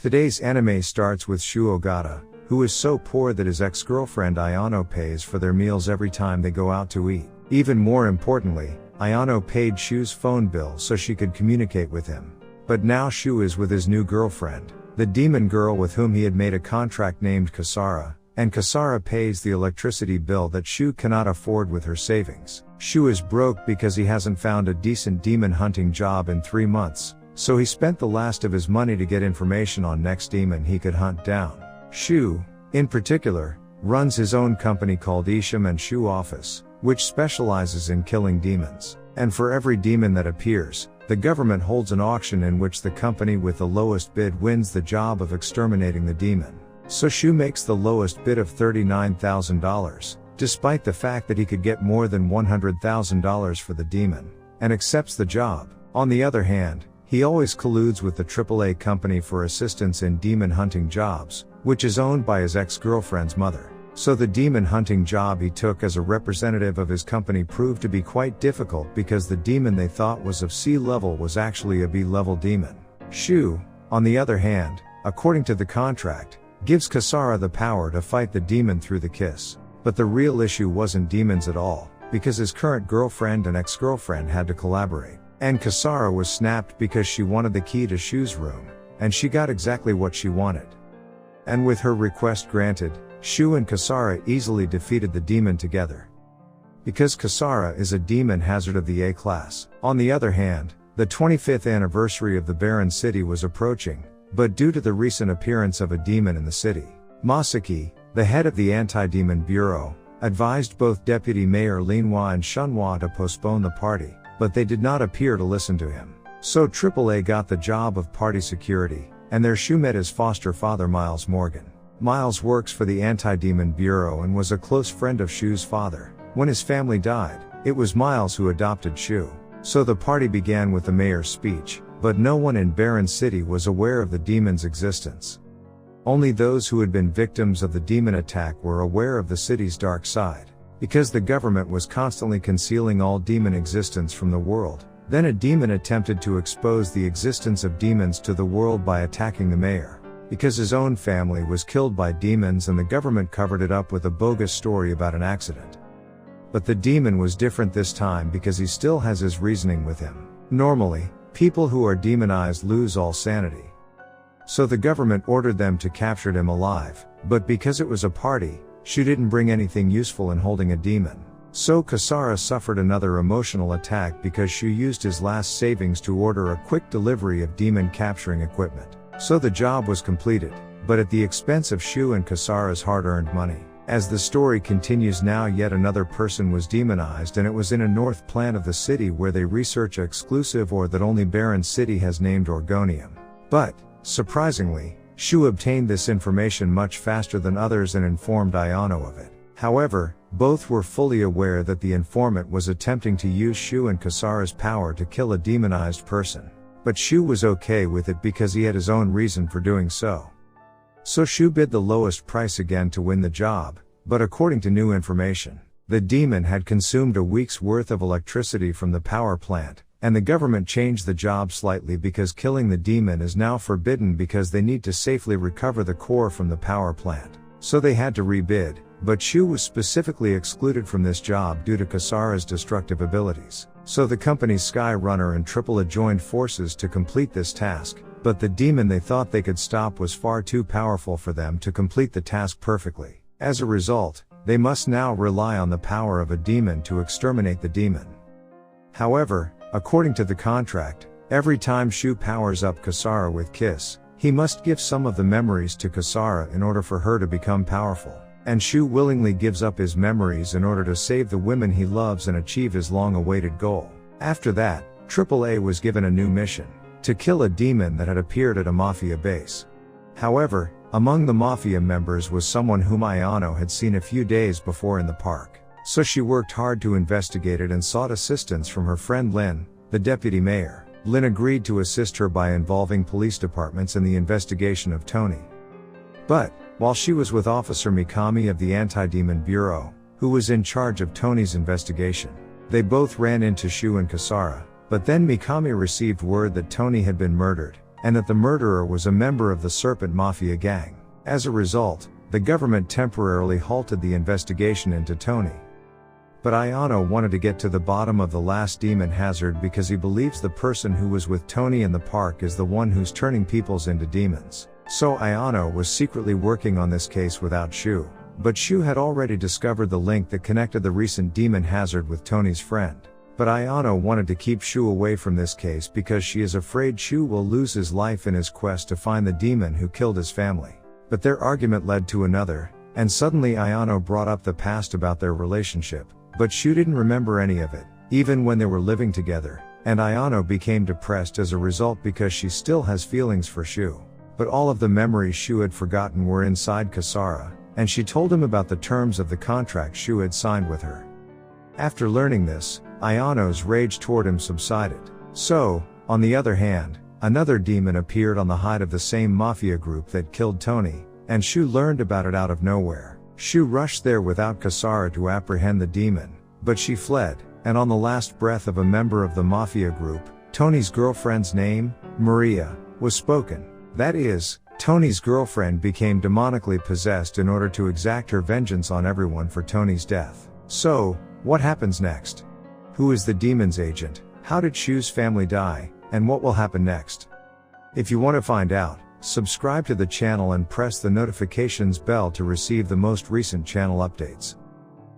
Today's anime starts with Shu Ogata, who is so poor that his ex-girlfriend Ayano pays for their meals every time they go out to eat. Even more importantly, Ayano paid Shu's phone bill so she could communicate with him. But now Shu is with his new girlfriend, the demon girl with whom he had made a contract named Kasara, and Kasara pays the electricity bill that Shu cannot afford with her savings. Shu is broke because he hasn't found a decent demon hunting job in 3 months, so he spent the last of his money to get information on next demon he could hunt down. Shu, in particular, runs his own company called Isham and Shu Office, which specializes in killing demons. And for every demon that appears, the government holds an auction in which the company with the lowest bid wins the job of exterminating the demon. So Shu makes the lowest bid of $39,000, despite the fact that he could get more than $100,000 for the demon, and accepts the job. On the other hand, he always colludes with the AAA company for assistance in demon hunting jobs, which is owned by his ex-girlfriend's mother. So the demon hunting job he took as a representative of his company proved to be quite difficult because the demon they thought was of C level was actually a B level demon. Shu, on the other hand, according to the contract, gives Kasara the power to fight the demon through the kiss. But the real issue wasn't demons at all, because his current girlfriend and ex-girlfriend had to collaborate. And Kasara was snapped because she wanted the key to Shu's room, and she got exactly what she wanted. And with her request granted, Shu and Kasara easily defeated the demon together. Because Kasara is a demon hazard of the A class. On the other hand, the 25th anniversary of the Barren City was approaching, but due to the recent appearance of a demon in the city, Masaki, the head of the Anti-Demon Bureau, advised both Deputy Mayor Linhua and Shunhua to postpone the party, but they did not appear to listen to him. So AAA got the job of party security, and there Shu met his foster father Miles Morgan. Miles works for the Anti-Demon Bureau and was a close friend of Shu's father. When his family died, it was Miles who adopted Shu. So the party began with the mayor's speech, but no one in Barren City was aware of the demon's existence. Only those who had been victims of the demon attack were aware of the city's dark side. Because the government was constantly concealing all demon existence from the world, then a demon attempted to expose the existence of demons to the world by attacking the mayor. Because his own family was killed by demons and the government covered it up with a bogus story about an accident. But the demon was different this time because he still has his reasoning with him. Normally, people who are demonized lose all sanity. So the government ordered them to capture him alive, but because it was a party, Shu didn't bring anything useful in holding a demon. So Kasara suffered another emotional attack because Shu used his last savings to order a quick delivery of demon capturing equipment. So the job was completed, but at the expense of Shu and Kasara's hard-earned money. As the story continues now, yet another person was demonized, and it was in a north plant of the city where they research an exclusive ore that only Barren City has named orgonium. But, surprisingly, Shu obtained this information much faster than others and informed Ayano of it. However, both were fully aware that the informant was attempting to use Shu and Kasara's power to kill a demonized person. But Shu was okay with it because he had his own reason for doing so. So Shu bid the lowest price again to win the job, but according to new information, the demon had consumed a week's worth of electricity from the power plant, and the government changed the job slightly because killing the demon is now forbidden because they need to safely recover the core from the power plant. So they had to rebid, but Shu was specifically excluded from this job due to Kasara's destructive abilities. So the company's Sky Runner and AAA joined forces to complete this task, but the demon they thought they could stop was far too powerful for them to complete the task perfectly. As a result, they must now rely on the power of a demon to exterminate the demon. However, according to the contract, every time Shu powers up Kasara with Kiss, he must give some of the memories to Kasara in order for her to become powerful. And Shu willingly gives up his memories in order to save the women he loves and achieve his long-awaited goal. After that, AAA was given a new mission: to kill a demon that had appeared at a mafia base. However, among the mafia members was someone whom Ayano had seen a few days before in the park. So she worked hard to investigate it and sought assistance from her friend Lin, the deputy mayor. Lin agreed to assist her by involving police departments in the investigation of Tony. But, while she was with Officer Mikami of the Anti-Demon Bureau, who was in charge of Tony's investigation, they both ran into Shu and Kasara, but then Mikami received word that Tony had been murdered, and that the murderer was a member of the Serpent Mafia gang. As a result, the government temporarily halted the investigation into Tony. But Ayano wanted to get to the bottom of the last demon hazard because he believes the person who was with Tony in the park is the one who's turning peoples into demons. So Ayano was secretly working on this case without Shu. But Shu had already discovered the link that connected the recent demon hazard with Tony's friend. But Ayano wanted to keep Shu away from this case because she is afraid Shu will lose his life in his quest to find the demon who killed his family. But their argument led to another, and suddenly Ayano brought up the past about their relationship. But Shu didn't remember any of it, even when they were living together, and Ayano became depressed as a result because she still has feelings for Shu. But all of the memories Shu had forgotten were inside Kasara, and she told him about the terms of the contract Shu had signed with her. After learning this, Ayano's rage toward him subsided. So, on the other hand, another demon appeared on the hide of the same mafia group that killed Tony, and Shu learned about it out of nowhere. Shu rushed there without Kasara to apprehend the demon, but she fled, and on the last breath of a member of the mafia group, Tony's girlfriend's name, Maria, was spoken. That is, Tony's girlfriend became demonically possessed in order to exact her vengeance on everyone for Tony's death. So, what happens next? Who is the demon's agent? How did Shu's family die? And what will happen next? If you want to find out, subscribe to the channel and press the notifications bell to receive the most recent channel updates.